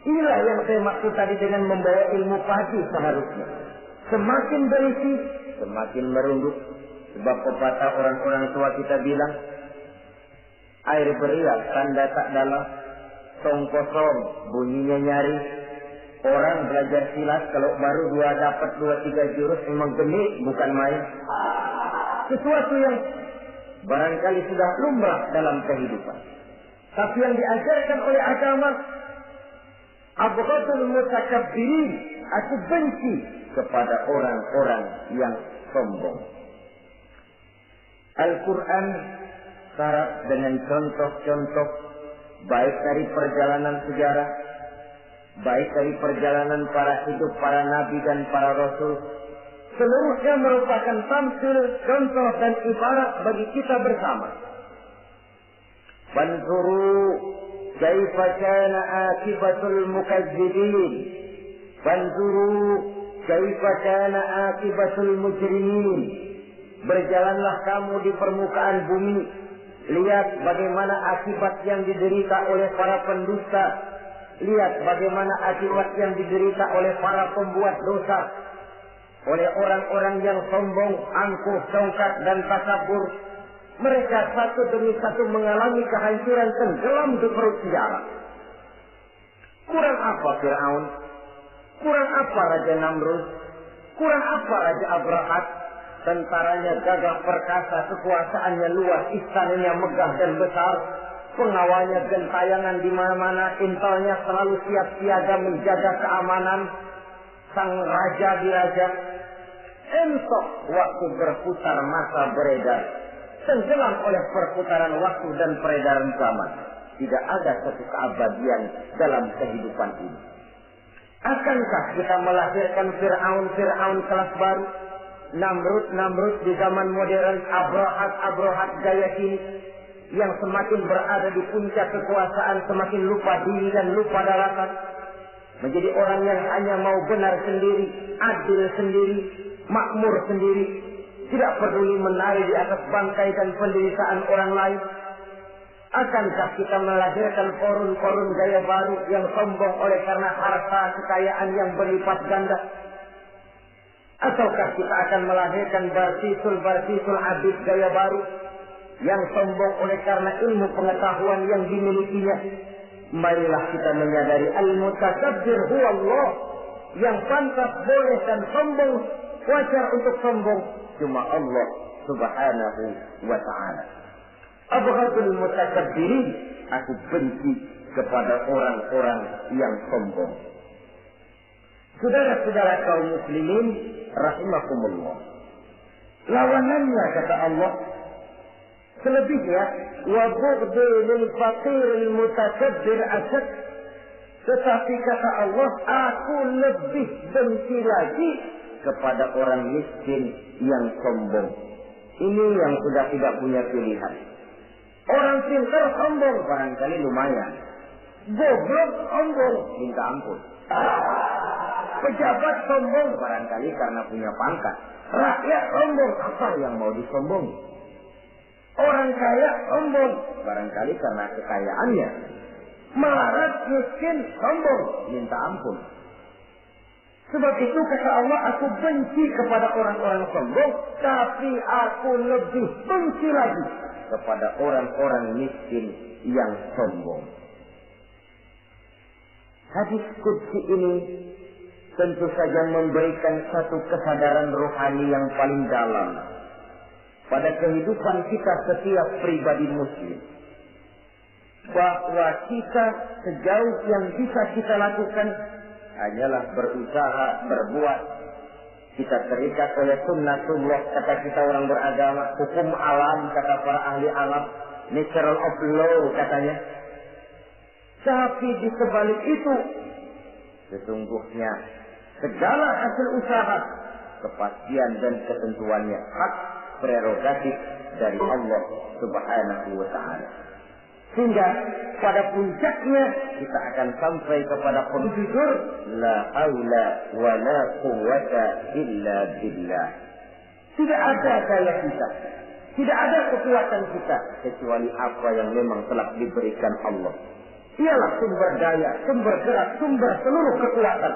Inilah yang saya maksud tadi dengan membawa ilmu pagi seharusnya. Semakin berisi, semakin merunduk. Sebab pepatah orang-orang tua kita bilang, air beriak tanda tak dalam, tong kosong bunyinya nyari. Orang belajar silat kalau baru dapat 2-3 jurus memang genit, bukan main. Sesuatu yang barangkali sudah lumrah dalam kehidupan. Tapi yang diajarkan oleh agama, abghadul mutakabbirin, aku benci kepada orang-orang yang sombong. Al-Quran syarat dengan contoh-contoh baik dari perjalanan sejarah, baik dari perjalanan para hidup para nabi dan para rasul. Seluruhnya merupakan tamsil, contoh dan ibarat bagi kita bersama. Fanzuru kaifa kana akibatul mukazzibin. Fanzuru kaifa kana akibatul mujrimin. Berjalanlah kamu di permukaan bumi, lihat bagaimana akibat yang diderita oleh para pendusta. Lihat bagaimana akibat yang diderita oleh para pembuat dosa, oleh orang-orang yang sombong, angkuh, congkak dan takabur. Mereka satu demi satu mengalami kehancuran tenggelam di perut sejarah. Kurang apa Fir'aun? Kurang apa Raja Namrud? Kurang apa Raja Abrahat? Tentaranya gagah perkasa, kekuasaannya luas, istananya megah dan besar. Pengawalnya gentayangan di mana-mana, intelnya selalu siap siaga menjaga keamanan. Sang raja diraja. Entok waktu berputar masa beredar, tenggelam oleh perputaran waktu dan peredaran zaman. Tidak ada satu keabadian dalam kehidupan ini. Akankah kita melahirkan Fir'aun kelas baru? Namrud di zaman modern, Abrahat gaya kini, yang semakin berada di puncak kekuasaan semakin lupa diri dan lupa daratan. Menjadi orang yang hanya mau benar sendiri, adil sendiri, makmur sendiri, tidak peduli menari di atas bangkai dan penderitaan orang lain. Akankah kita melahirkan korun gaya baru yang sombong oleh karena harta kekayaan yang berlipat ganda? Ataukah kita akan melahirkan barsisul abid gaya baru yang sombong oleh karena ilmu pengetahuan yang dimilikinya? Marilah kita menyadari al-mutakabbir huwa Allah. Yang pantas, boleh dan sombong, wajar untuk sombong, cuma Allah Subhanahu wa ta'ala. Abghadul mutakabbirin, aku benci kepada orang-orang yang sombong. Saudara-saudara kaum muslimin rahimakumullah, lawanannya kata Allah, selebihnya wa bughdi lil faqiril mutakabbir asad. Tetapi kata Allah, aku lebih benci lagi kepada orang miskin yang sombong. Ini yang sudah tidak punya pilihan. Orang pintar sombong barangkali lumayan, goblok sombong minta ampun. Pejabat sombong barangkali karena punya pangkat. Rakyat sombong, apa yang mau disombongi? Orang kaya sombong barangkali karena kekayaannya. Melarat, miskin, sombong, minta ampun. Sebab itu kata Allah, aku benci kepada orang-orang sombong, tapi aku lebih benci lagi kepada orang-orang miskin yang sombong. Hadis qudsi ini tentu saja memberikan satu kesadaran rohani yang paling dalam pada kehidupan kita setiap pribadi muslim. Bahwa kita sejauh yang bisa kita lakukan hanyalah berusaha, berbuat. Kita terikat oleh sunnatullah, kata kita orang beragama, hukum alam, kata para ahli alam, natural of law katanya. Tapi di sebalik itu, sesungguhnya segala hasil usaha, kepastian dan ketentuannya hak prerogatif dari Allah Subhanahu wa Ta'ala. Sehingga pada puncaknya kita akan sampai kepada jujur, la haula wa la quwwata illa billah. Tidak ada daya kita, tidak ada kekuatan kita kecuali apa yang memang telah diberikan Allah. Ialah sumber daya, sumber gerak, sumber seluruh kekuatan.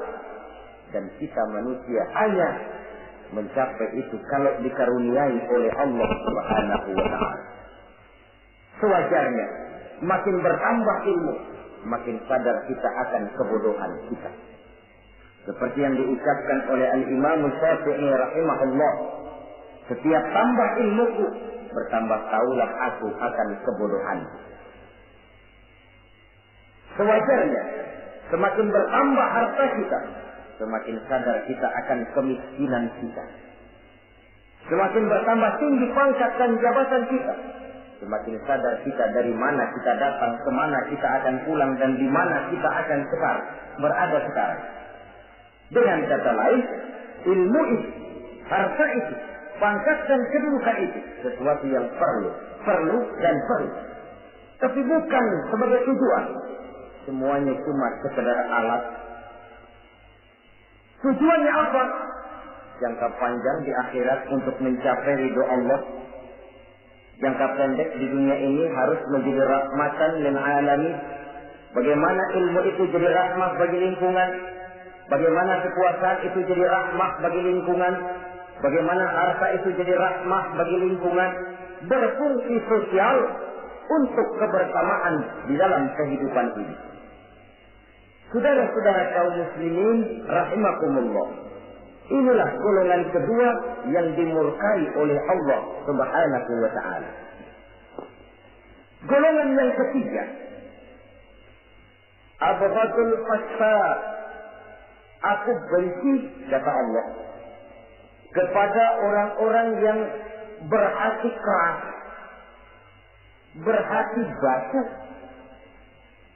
Dan kita manusia hanya mencapai itu kalau dikaruniai oleh Allah Subhanahu wa Ta'ala. Sewajarnya, makin bertambah ilmu, makin sadar kita akan kebodohan kita. Seperti yang diucapkan oleh Al-Imam Syafi'i rahimahullah, setiap tambah ilmuku, bertambah taulah aku akan kebodohan. Sewajarnya, semakin bertambah harta kita, semakin sadar kita akan kemiskinan kita. Semakin bertambah tinggi pangkat dan jabatan kita, semakin sadar kita dari mana kita datang, kemana kita akan pulang, dan di mana kita akan berada sekarang. Dengan kata lain, ilmu itu, harta itu, pangkat dan kedudukan itu, sesuatu yang perlu dan perlu. Tapi bukan sebagai tujuan. Semuanya cuma sekedar alat. Tujuannya apa? Jangka panjang di akhirat untuk mencapai ridho Allah. Jangka pendek di dunia ini harus menjadi rahmatan lil alamin. Bagaimana ilmu itu jadi rahmah bagi lingkungan, bagaimana kekuasaan itu jadi rahmah bagi lingkungan, bagaimana harta itu jadi rahmah bagi lingkungan, berfungsi sosial untuk kebersamaan di dalam kehidupan ini. Saudara-saudara kaum muslimin rahimakumullah, inilah golongan kedua yang dimurkai oleh Allah Subhanahu wa Ta'ala. Golongan yang ketiga, abghadul fasad, aku benci, kata Allah, kepada orang-orang yang berhati keras, berhati batu,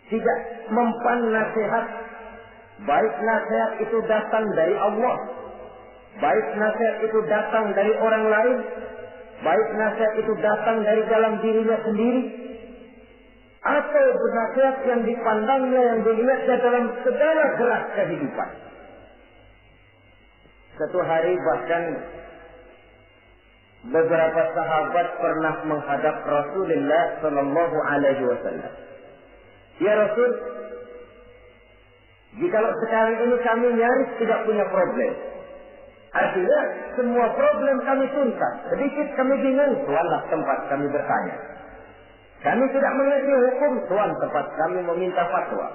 tidak mempan nasihat, baik nasihat itu datang dari Allah, baik nasihat itu datang dari orang lain, baik nasihat itu datang dari dalam dirinya sendiri, atau nasihat yang dipandangnya, yang dilihatnya dalam segala gerak kehidupan. Satu hari bahkan beberapa sahabat pernah menghadap Rasulullah Sallallahu Alaihi Wasallam. Ya Rasul, jikalau sekarang ini kami nyaris tidak punya problem, artinya semua problem kami tuntas, sedikit kami bingung, Tuanlah tempat kami bertanya. Kami tidak mengerti hukum, Tuan tempat kami meminta fatwa.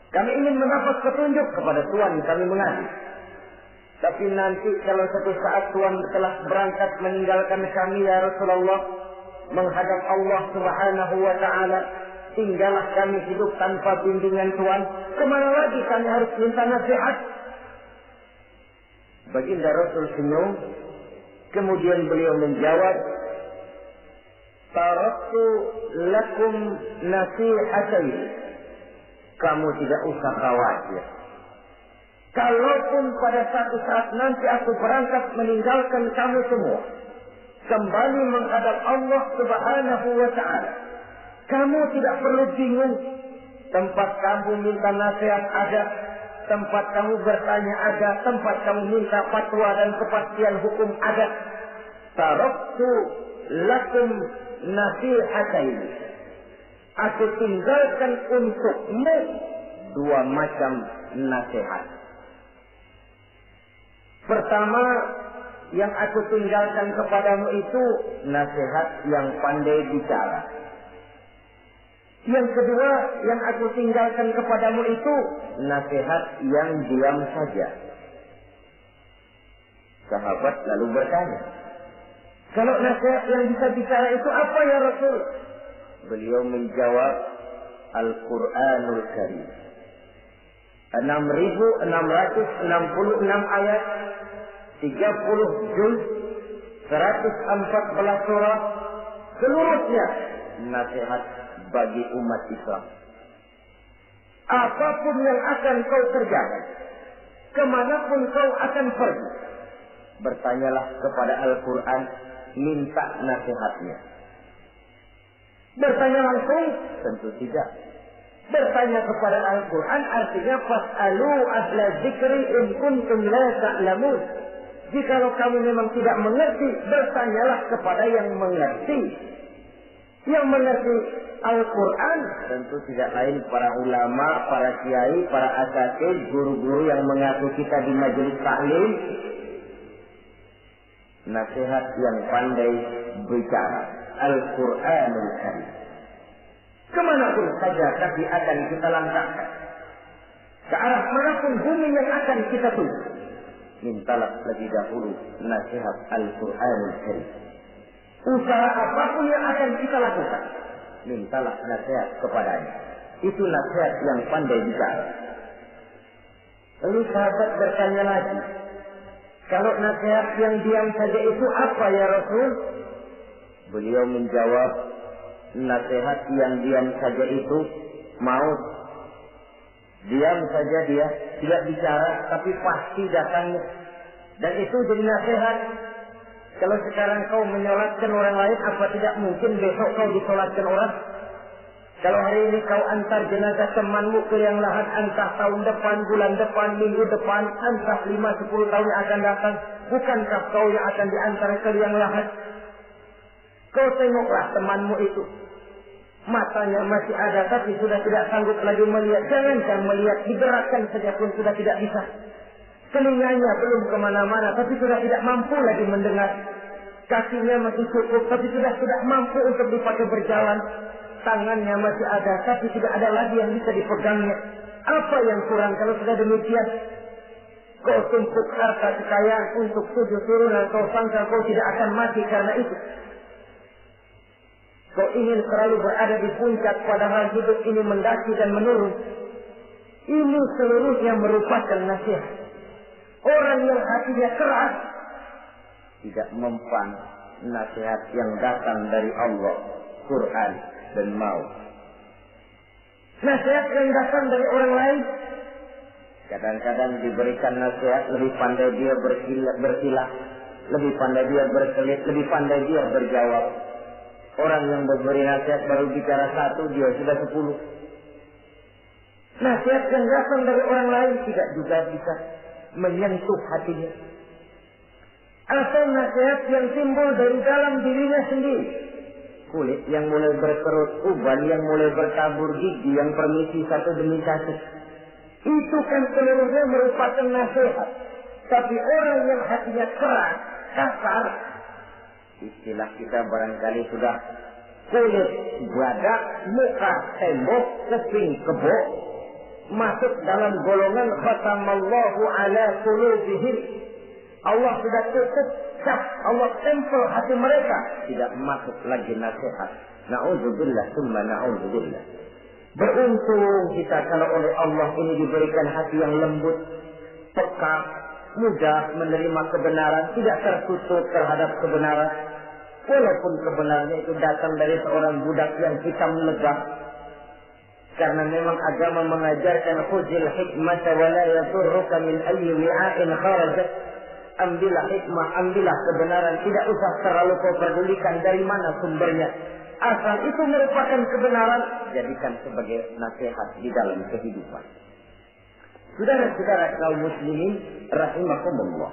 Kami ingin mendapat petunjuk, kepada Tuan kami mengadu. Tapi nanti kalau satu saat Tuan telah berangkat meninggalkan kami, ya Rasulullah, menghadap Allah Subhanahu wa Ta'ala, tinggallah kami hidup tanpa bimbingan Tuan, kemana lagi kami harus minta nasihat? Baginda Rasul senyum, kemudian beliau menjawab, taraktu lakum nasihatain. Kamu tidak usah khawatir. Kalaupun pada satu saat nanti aku berangkat meninggalkan kamu semua, kembali menghadap Allah Subhanahu wa Ta'ala, kamu tidak perlu bingung. Tempat kamu minta nasihat ada, tempat kamu bertanya ada, tempat kamu minta fatwa dan kepastian hukum ada. Taraktu lakum nasihatain. Aku tinggalkan untukmu dua macam nasihat. Pertama, yang aku tinggalkan kepadamu itu nasihat yang pandai bicara. Yang kedua, yang aku tinggalkan kepadamu itu nasihat yang diam saja. Sahabat lalu bertanya, kalau nasihat yang bisa bicara itu apa ya Rasul? Beliau menjawab, Al-Quranul Karim. 6.666 ayat, 30 juz, 114 surah, seluruhnya nasihat bagi umat Islam. Apapun yang akan kau kerjakan, kemanapun kau akan pergi, bertanyalah kepada Al-Quran, minta nasihatnya. Bertanya langsung? Tentu tidak. Bertanya kepada Al-Quran artinya fas'alu ahla dzikri in kuntum la ta'lamun. Jikalau kamu memang tidak mengerti, bertanyalah kepada yang mengerti. Yang mengerti Al-Quran tentu tidak lain para ulama, para kiai, para asatidz, guru-guru yang mengaku kita di majelis taklim. Nasihat yang pandai bicara, Al-Quranul Karim. Kemanapun saja kaki akan kita langkahkan, ke arah manapun bumi yang akan kita tuju, mintalah lebih dahulu nasihat Al-Quranul Karim. Usaha apapun yang akan kita lakukan, mintalah nasihat kepadanya. Itu nasihat yang pandai bicara. Lalu sahabat bertanya lagi, kalau nasihat yang diam saja itu apa ya Rasul? Beliau menjawab, nasihat yang diam saja itu maut. Diam saja dia, tidak bicara, tapi pasti datangnya. Dan itu jadi nasihat. Kalau sekarang kau menyolatkan orang lain, apa tidak mungkin besok kau disolatkan orang? Kalau hari ini kau antar jenazah temanmu ke yang lahat, entah tahun depan, bulan depan, minggu depan, entah 5-10 tahun yang akan datang, bukankah kau yang akan diantar ke yang lahat? Kau tengoklah temanmu itu. Matanya masih ada tapi sudah tidak sanggup lagi melihat. Jangankan melihat, digerakkan saja pun sudah tidak bisa. Telinganya belum kemana-mana tapi sudah tidak mampu lagi mendengar. Kakinya masih cukup tapi sudah tidak mampu untuk dipakai berjalan. Tangannya masih ada tapi tidak ada lagi yang bisa dipegangnya. Apa yang kurang kalau sudah demikian? Kau tumpuk harta kekayaan untuk 7 turunan, kau sangka kau tidak akan mati karena itu. Kau ingin selalu berada di puncak padahal hidup ini mendaki dan menurun. Ini seluruhnya merupakan nasihat. Orang yang hatinya keras tidak mempan nasihat yang datang dari Allah, Quran dan maut. Nasihat yang datang dari orang lain, kadang-kadang diberikan nasihat lebih pandai dia berkilah, lebih pandai dia berkelit, lebih pandai dia berjawab. Orang yang memberi nasihat baru bicara 1, dia sudah 10. Nasihat yang datang dari orang lain tidak juga bisa menyentuh hatinya. Atau nasihat yang timbul dari dalam dirinya sendiri. Kulit yang mulai berkerut, uban yang mulai bertabur, gigi yang permisi satu demi satu. Itu kan seluruhnya merupakan nasihat. Tapi orang yang hatinya keras, kasar, istilah kita barangkali sudah kulit badak, muka tembok, kuping kebo, masuk dalam golongan khatamallahu ala qulubihim. Allah sudah tutup cap, Allah tempel hati mereka, tidak masuk lagi nasihat. Na'udzubillah summa na'udzubillah. Beruntung kita kalau oleh Allah ini diberikan hati yang lembut, peka, mudah menerima kebenaran, tidak tertutup terhadap kebenaran. Walaupun kebenarannya itu datang dari seorang budak yang hitam legah. Karena memang agama mengajarkan khuzil hikmata wa la yadurruka min ayyi wi'ain kharajat. Ambillah hikmah, ambillah kebenaran, tidak usah terlalu kau pedulikan dari mana sumbernya. Asal itu merupakan kebenaran, jadikan sebagai nasihat di dalam kehidupan. Saudara-saudara kaum muslimin rahimakumullah.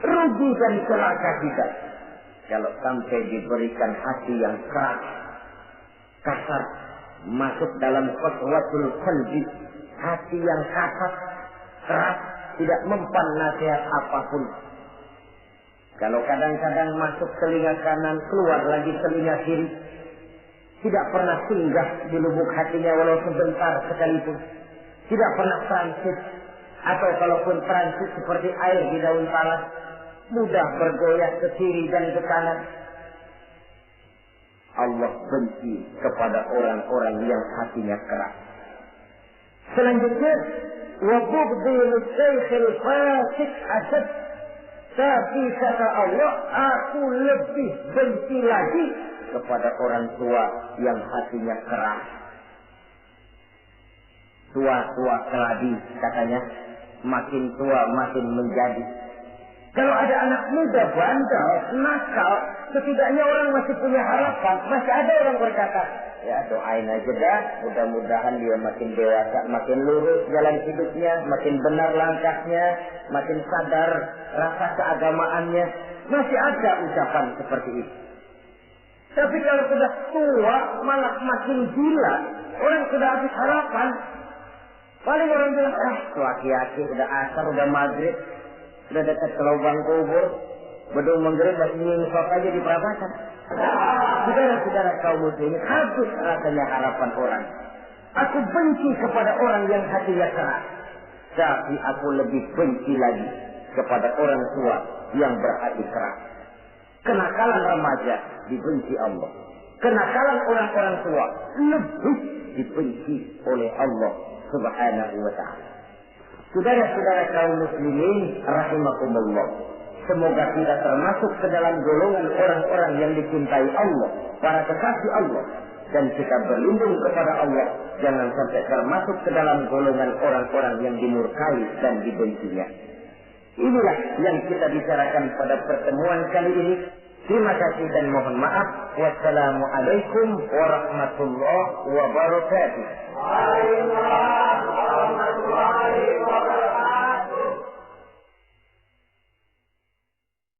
Rugi dan celaka kita kalau sampai diberikan hati yang keras, kasar, masuk dalam qaswatul qalbi, hati yang kasar, keras, tidak mempan nasihat apapun. Kalau kadang-kadang masuk telinga kanan, keluar lagi telinga kiri, tidak pernah singgah di lubuk hatinya walau sebentar sekalipun. Tidak pernah transit, atau kalaupun transit seperti air di daun talas, mudah bergoyah ke kiri dan ke kanan. Allah benci kepada orang-orang yang hatinya keras. Selanjutnya, wa bughdil syaikhil fasik asad. Tapi kata Allah, aku lebih benci lagi kepada orang tua yang hatinya keras. Tua-tua keladi katanya, makin tua makin menjadi. Kalau ada anak muda bandel, nakal, setidaknya orang masih punya harapan. Masih ada orang berkata, ya doain aja dah, mudah-mudahan dia makin dewasa, makin lurus jalan hidupnya, makin benar langkahnya, makin sadar rasa keagamaannya. Masih ada ucapan seperti itu. Tapi kalau sudah tua, malah makin gila, orang sudah habis harapan. Paling orang bilang, laki-laki udah asar, udah maghrib, udah dekat ke lubang kubur, bedung maghrib masih nyingsok aja di perapatan. Saudara-saudara kaum muslimin, habis rasanya harapan orang. Aku benci kepada orang yang hatinya keras. Tapi aku lebih benci lagi kepada orang tua yang berhati keras. Kenakalan remaja dibenci Allah. Kenakalan orang-orang tua lebih dibenci oleh Allah Subhanahu wa ta'ala. Saudara-saudara kaum muslimin rahimakumullah, semoga kita termasuk ke dalam golongan orang-orang yang dicintai Allah, para kekasih Allah, dan kita berlindung kepada Allah jangan sampai termasuk ke dalam golongan orang-orang yang dimurkai dan dibencinya. Inilah yang kita bicarakan pada pertemuan kali ini. Terima kasih dan mohon maaf. Wassalamualaikum warahmatullahi wabarakatuh. Waalaikumsalam warahmatullahi wabarakatuh.